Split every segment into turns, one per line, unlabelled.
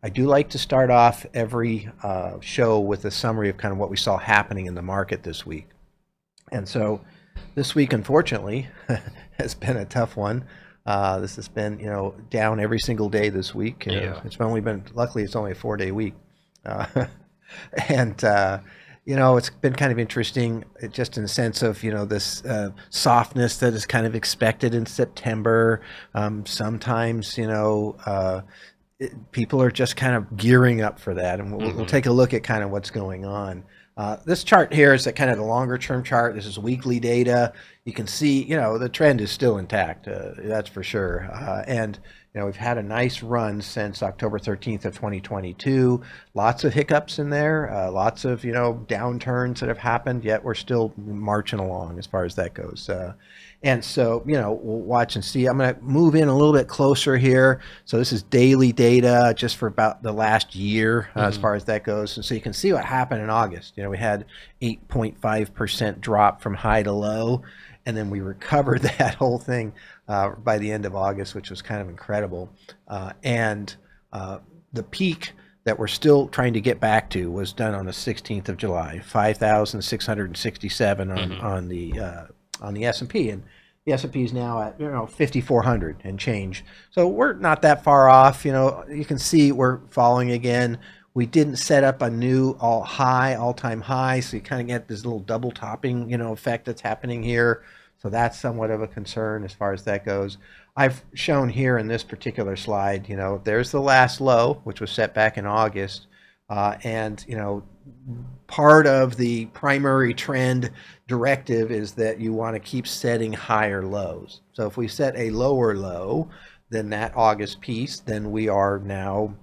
I do like to start off every show with a summary of kind of what we saw happening in the market this week. And so this week, unfortunately, has been a tough one. This has been, down every single day this week.
Yeah.
Luckily, it's only a 4-day week. Uh, and, it's been kind of interesting just in the sense of, this softness that is kind of expected in September. Sometimes, people are just kind of gearing up for that, and we'll
Hmm.
take a look at kind of what's going on. This chart here is a kind of the longer term chart. This is weekly data. You can see, the trend is still intact. That's for sure. And we've had a nice run since October 13th of 2022. Lots of hiccups in there. Lots of downturns that have happened. Yet we're still marching along as far as that goes. And so, we'll watch and see. I'm going to move in a little bit closer here. So this is daily data just for about the last year as
Hmm.
far as that goes. And so you can see what happened in August. We had 8.5% drop from high to low. And then we recovered that whole thing by the end of August, which was kind of incredible. And the peak that we're still trying to get back to was done on the 16th of July, 5,667
Hmm.
on the S&P, and the S&P is now at 5,400 and change. So we're not that far off. You can see we're falling again. We didn't set up a new all-time high, so you kind of get this little double topping effect that's happening here. So that's somewhat of a concern as far as that goes. I've shown here in this particular slide, there's the last low, which was set back in August, and part of the primary trend directive is that you want to keep setting higher lows. So if we set a lower low than that August piece, then we are now,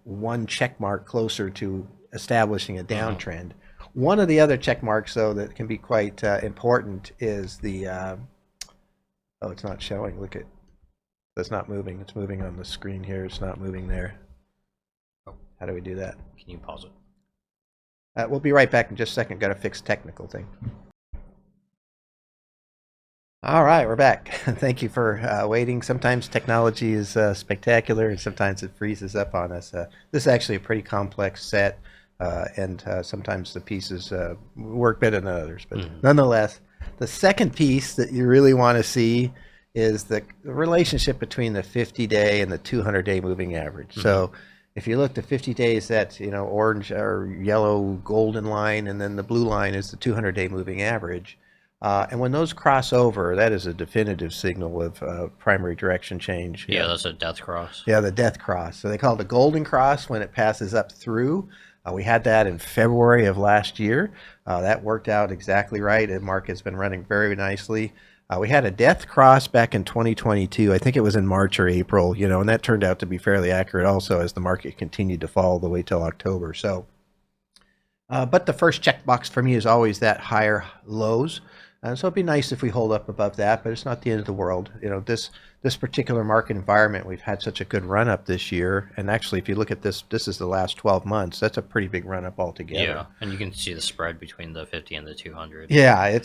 one check mark closer to establishing a
Hmm.
downtrend. One of the other check marks, though, that can be quite important is the, oh, it's not showing. Look at, that's not moving. It's moving on the screen here. It's not moving there.
Oh,
How do we do that?
can you pause it?
We'll be right back in just a second. Got to fix technical thing. All right, we're back. Thank you for waiting. Sometimes technology is spectacular, and sometimes it freezes up on us. This is actually a pretty complex set, and sometimes the pieces work better than others. But
Hmm.
nonetheless, the second piece that you really want to see is the relationship between the 50-day and the 200-day moving average.
Hmm.
So if you look, the 50 days, that's orange or yellow golden line, and then the blue line is the 200-day moving average. And when those cross over, that is a definitive signal of primary direction change.
Yeah, that's a death cross.
Yeah, the death cross. So they call it the golden cross when it passes up through. We had that in February of last year. That worked out exactly right. The market's been running very nicely. We had a death cross back in 2022. I think it was in March or April, and that turned out to be fairly accurate also as the market continued to fall the way till October. So but the first checkbox for me is always that higher lows. So it'd be nice if we hold up above that, but it's not the end of the world. This particular market environment, we've had such a good run up this year, and actually, if you look at this is the last 12 months. That's a pretty big run up altogether.
Yeah, and you can see the spread between the 50 and the 200.
Yeah,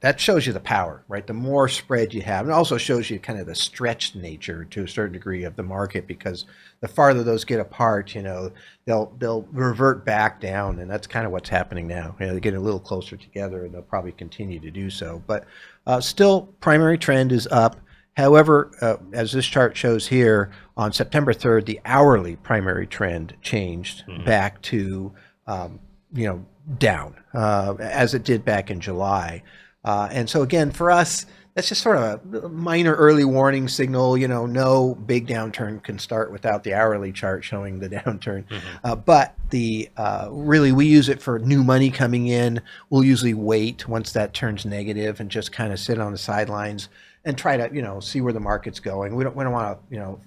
that shows you the power, right? The more spread you have, and it also shows you kind of the stretched nature to a certain degree of the market, because the farther those get apart, they'll revert back down, and that's kind of what's happening now. They're getting a little closer together, and they'll probably continue to do so. But still, primary trend is up. However, as this chart shows here, on September 3rd, the hourly primary trend changed
Hmm.
back to down, as it did back in July. And so again, for us, that's just sort of a minor early warning signal. No big downturn can start without the hourly chart showing the downturn.
Hmm.
But the really, we use it for new money coming in. We'll usually wait once that turns negative and just kind of sit on the sidelines and try to see where the market's going. We don't want to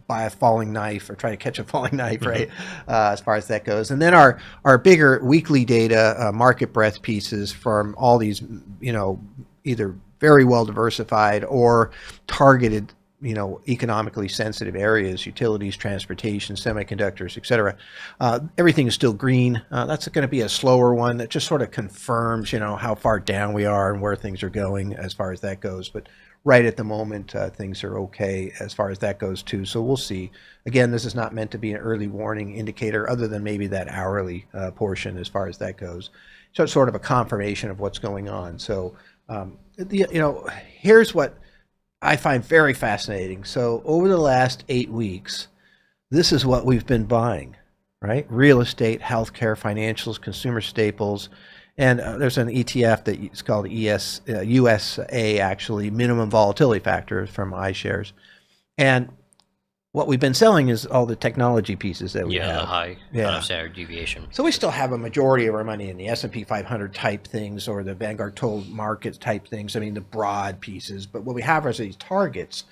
buy a falling knife or try to catch a falling knife,
Hmm.
right? As far as that goes. And then our bigger weekly data, market breadth pieces from all these, either very well diversified or targeted, economically sensitive areas, utilities, transportation, semiconductors, et cetera. Everything is still green. That's going to be a slower one that just sort of confirms, how far down we are and where things are going as far as that goes. But right at the moment, things are okay as far as that goes too. So we'll see. Again, this is not meant to be an early warning indicator, other than maybe that hourly portion as far as that goes. So it's sort of a confirmation of what's going on. So here's what I find very fascinating. So over the last 8 weeks, this is what we've been buying, right? Real estate, healthcare, financials, consumer staples, and there's an ETF that it's called USA, actually, minimum volatility factor from iShares. And what we've been selling is all the technology pieces that we
Yeah,
have.
the high kind of standard deviation.
So we still have a majority of our money in the S&P 500 type things or the Vanguard Total Markets type things. I mean, the broad pieces. But what we have are these targets.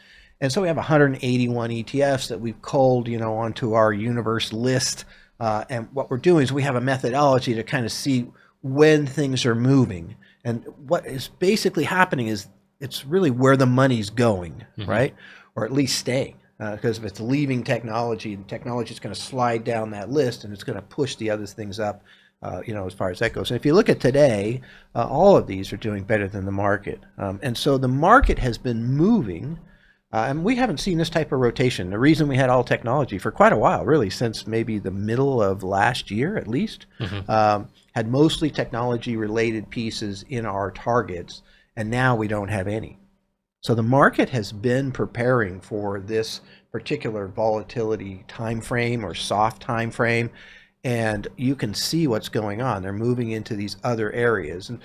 And so we have 181 ETFs that we've culled, onto our universe list. And what we're doing is we have a methodology to kind of see when things are moving. And what is basically happening is it's really where the money's going, right? Or at least staying. Because if it's leaving technology, the technology is going to slide down that list and it's going to push the other things up, as far as that goes. And if you look at today, all of these are doing better than the market. And so the market has been moving. And we haven't seen this type of rotation. The reason we had all technology for quite a while, really, since maybe the middle of last year at least, had mostly technology-related pieces in our targets, and now we don't have any. So the market has been preparing for this particular volatility time frame or soft time frame, and you can see what's going on. They're moving into these other areas, and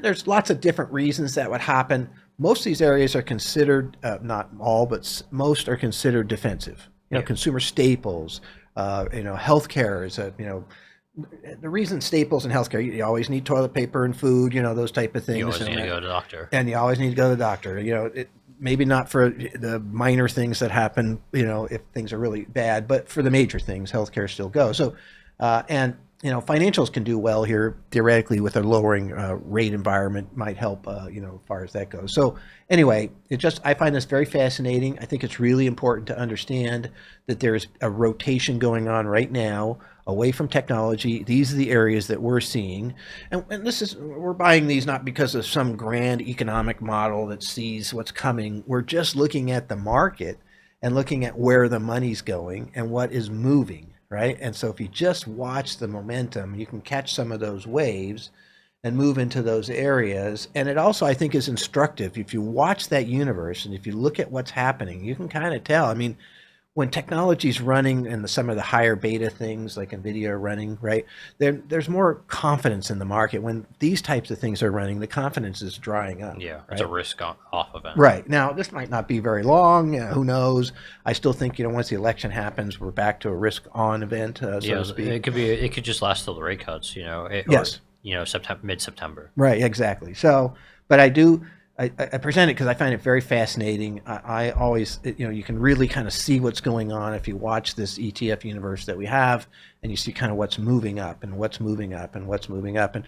there's lots of different reasons that would happen. Most of these areas are considered, not all, but most are considered defensive. Consumer staples, healthcare is the reason staples and healthcare, you always need toilet paper and food, those type of things.
You always need to go to the doctor.
And you always need to go to the doctor. Maybe not for the minor things that happen, if things are really bad, but for the major things, healthcare still goes. So, financials can do well here theoretically with a lowering rate environment might help, as far as that goes. So anyway, I find this very fascinating. I think it's really important to understand that there's a rotation going on right now away from technology. These are the areas that we're seeing. And we're buying these not because of some grand economic model that sees what's coming. We're just looking at the market and looking at where the money's going and what is moving. Right? And so if you just watch the momentum, you can catch some of those waves and move into those areas. And it also, I think, is instructive. If you watch that universe and if you look at what's happening, you can kind of tell. I mean, when technology's running and some of the higher beta things like NVIDIA are running, right, there's more confidence in the market. When these types of things are running, the confidence is drying up.
Yeah,
right?
It's a risk off event.
Right. Now, this might not be very long. Who knows? I still think, once the election happens, we're back to a risk-on event, so to speak.
It could just last till the rate cuts,
Yes.
Or, mid-September.
Right, exactly. So, but I present it because I find it very fascinating. I always, you can really kind of see what's going on if you watch this ETF universe that we have, and you see kind of what's moving up and what's moving up and what's moving up. And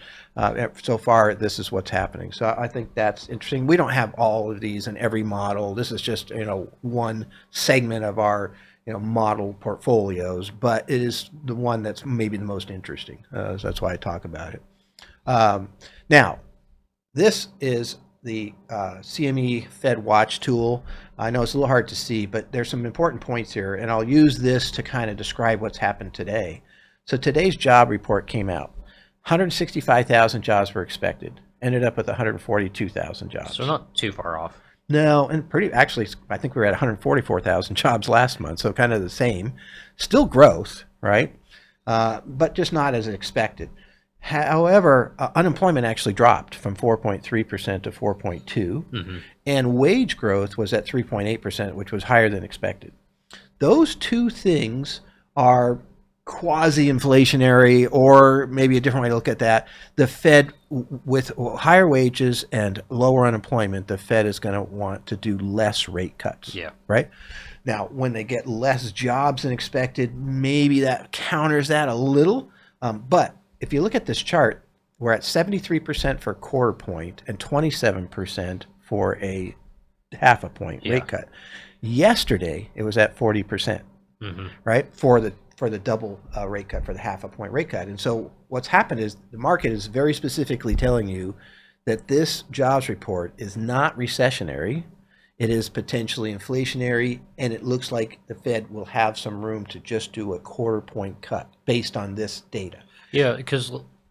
so far, this is what's happening. So I think that's interesting. We don't have all of these in every model. This is just, one segment of our, model portfolios, but it is the one that's maybe the most interesting. So that's why I talk about it. Now, this is the CME Fed Watch tool. I know it's a little hard to see, but there's some important points here, and I'll use this to kind of describe what's happened today. So today's job report came out. 165,000 jobs were expected. Ended up with 142,000 jobs.
So not too far off.
No, and actually, I think we were at 144,000 jobs last month, so kind of the same. Still growth, right? But just not as expected. However, unemployment actually dropped from 4.3% to 4.2%, and wage growth was at 3.8%, which was higher than expected. Those two things are quasi-inflationary, or maybe a different way to look at that. The Fed, with higher wages and lower unemployment, the Fed is going to want to do less rate cuts.
Yeah.
Right? Now, when they get less jobs than expected, maybe that counters that a little, but if you look at this chart, we're at 73% for a quarter point and 27% for a half a point rate cut. Yesterday, it was at 40%, right? For the double rate cut, for the half a point rate cut. And so what's happened is the market is very specifically telling you that this jobs report is not recessionary. It is potentially inflationary, and it looks like the Fed will have some room to just do a quarter point cut based on this data.
Yeah, because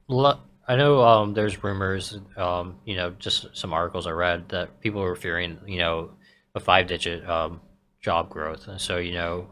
I know there's rumors, just some articles I read that people were fearing, a five-digit job growth, and so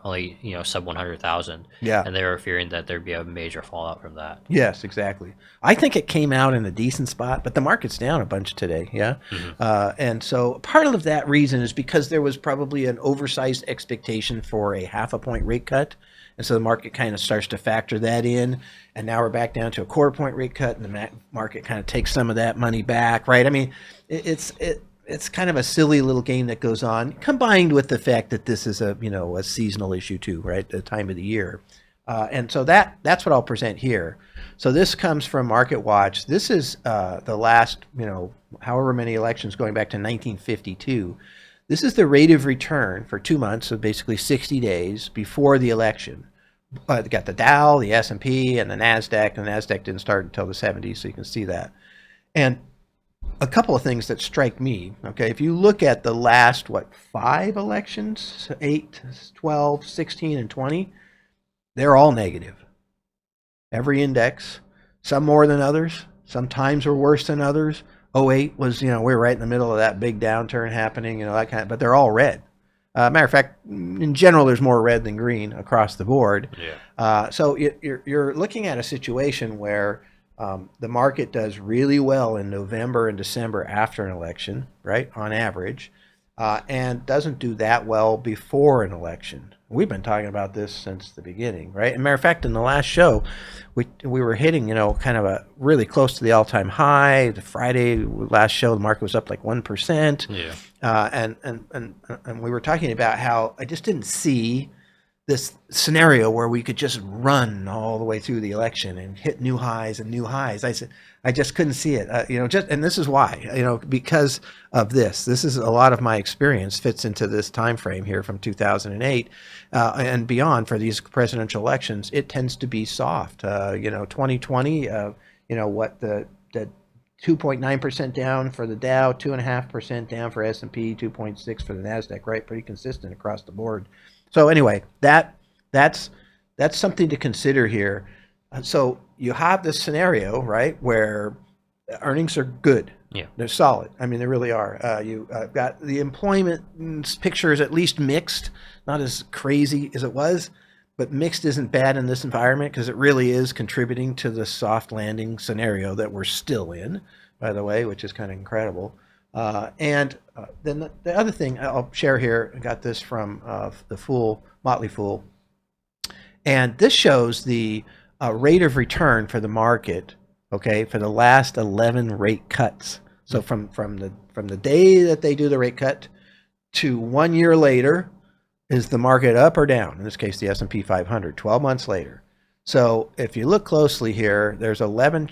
only sub 100,000,
Yeah.
and they were fearing that there'd be a major fallout from that.
Yes, exactly. I think it came out in a decent spot, but the market's down a bunch today. Yeah.
Hmm.
And so part of that reason is because there was probably an oversized expectation for a half a point rate cut. And so the market kind of starts to factor that in. And now we're back down to a quarter point rate cut, and the market kind of takes some of that money back, right? I mean, it's kind of a silly little game that goes on, combined with the fact that this is a seasonal issue too, right? The time of the year. And so that's what I'll present here. So this comes from Market Watch. This is the last, however many elections going back to 1952. This is the rate of return for 2 months, so basically 60 days before the election. They got the Dow, the S&P, and the NASDAQ. The NASDAQ didn't start until the 70s, so you can see that. And a couple of things that strike me, okay, if you look at the last, 5 elections, 8, 12, 16, and 20, they're all negative. Every index, some more than others, sometimes were worse than others. '08 was, we were right in the middle of that big downturn happening, that kind of, but they're all red. Matter of fact, in general, there's more red than green across the board.
Yeah.
So you're looking at a situation where the market does really well in November and December after an election, right, on average, and doesn't do that well before an election. We've been talking about this since the beginning, right? As a matter of fact, in the last show, we were hitting, kind of a really close to the all-time high. The Friday last show, the market was up like 1%.
Yeah.
And we were talking about how I just didn't see this scenario where we could just run all the way through the election and hit new highs and new highs. I said, I just couldn't see it, and this is why, because of this. This is a lot of my experience fits into this time frame here from 2008 and beyond for these presidential elections. It tends to be soft. 2020, what the 2.9% down for the Dow, 2.5% down for S&P, 2.6 for the NASDAQ, right? Pretty consistent across the board. So anyway, that's something to consider here. So you have this scenario, right, where earnings are good.
Yeah.
They're solid. I mean, they really are. You got the employment picture is at least mixed, not as crazy as it was, but mixed isn't bad in this environment because it really is contributing to the soft landing scenario that we're still in, by the way, which is kind of incredible. And then the other thing I'll share here, I got this from the Motley Fool, and this shows the rate of return for the market, okay, for the last 11 rate cuts. So from the day that they do the rate cut to 1 year later, is the market up or down? In this case, the S&P 500, 12 months later. So if you look closely here, there's 11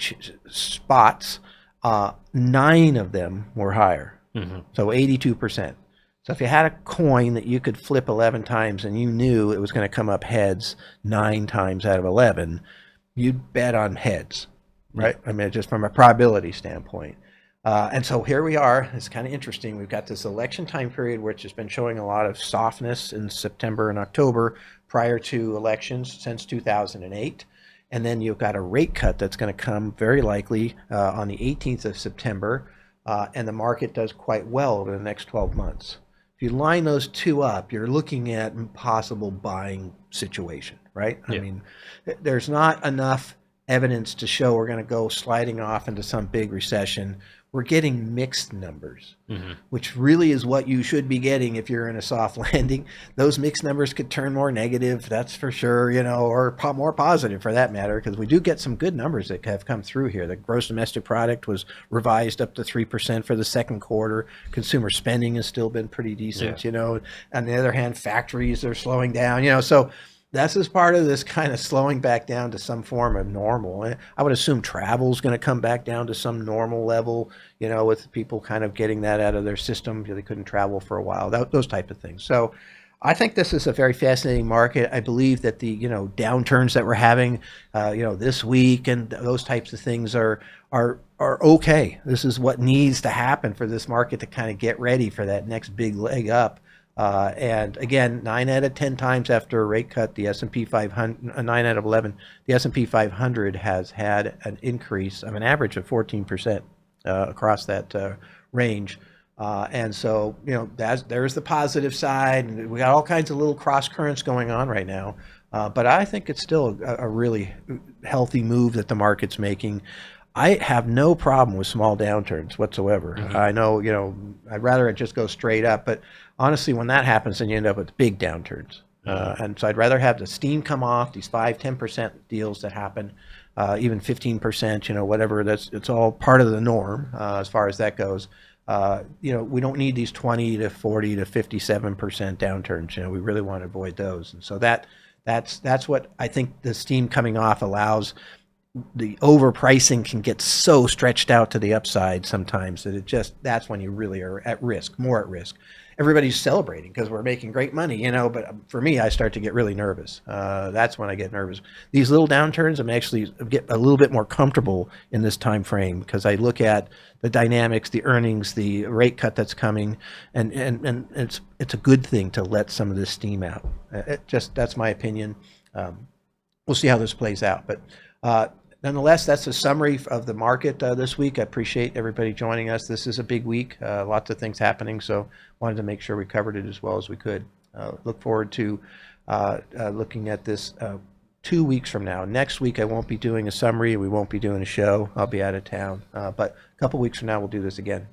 spots. 9 of them were higher, so 82%. So if you had a coin that you could flip 11 times and you knew it was going to come up heads 9 times out of 11, you'd bet on heads, right? I mean, just from a probability standpoint. And so here we are. It's kind of interesting. We've got this election time period, which has been showing a lot of softness in September and October prior to elections since 2008. And then you've got a rate cut that's going to come very likely on the 18th of September. And the market does quite well over the next 12 months. If you line those two up, you're looking at a possible buying situation, right?
Yeah.
I mean, there's not enough evidence to show we're going to go sliding off into some big recession. We're getting mixed numbers, which really is what you should be getting if you're in a soft landing. Those mixed numbers could turn more negative, that's for sure, or more positive for that matter, because we do get some good numbers that have come through here. The gross domestic product was revised up to 3% for the second quarter. Consumer spending has still been pretty decent, On the other hand, factories are slowing down, so that's as part of this kind of slowing back down to some form of normal. I would assume travel is going to come back down to some normal level, with people kind of getting that out of their system. They couldn't travel for a while, those type of things. So I think this is a very fascinating market. I believe that the downturns that we're having, this week and those types of things are okay. This is what needs to happen for this market to kind of get ready for that next big leg up. And again, 9 out of 10 times after a rate cut, the S&P 500, 9 out of 11, the S&P 500 has had an increase of an average of 14% across that range. And so, there's the positive side, and we got all kinds of little cross currents going on right now. But I think it's still a really healthy move that the market's making. I have no problem with small downturns whatsoever.
Hmm.
I know, I'd rather it just go straight up, but honestly, when that happens, then you end up with big downturns.
Hmm.
And so I'd rather have the steam come off, these 5, 10% deals that happen, even 15%, whatever. It's all part of the norm as far as that goes. We don't need these 20 to 40 to 57% downturns. We really want to avoid those. And so that's what I think the steam coming off allows. The overpricing can get so stretched out to the upside sometimes that that's when you really are at risk, more at risk. Everybody's celebrating because we're making great money, but for me, I start to get really nervous. That's when I get nervous. These little downturns, I'm actually get a little bit more comfortable in this time frame because I look at the dynamics, the earnings, the rate cut that's coming, and it's a good thing to let some of this steam out. That's my opinion. We'll see how this plays out, but nonetheless, that's a summary of the market this week. I appreciate everybody joining us. This is a big week, lots of things happening, so wanted to make sure we covered it as well as we could. Look forward to looking at this 2 weeks from now. Next week, I won't be doing a summary. We won't be doing a show. I'll be out of town. But a couple weeks from now, we'll do this again.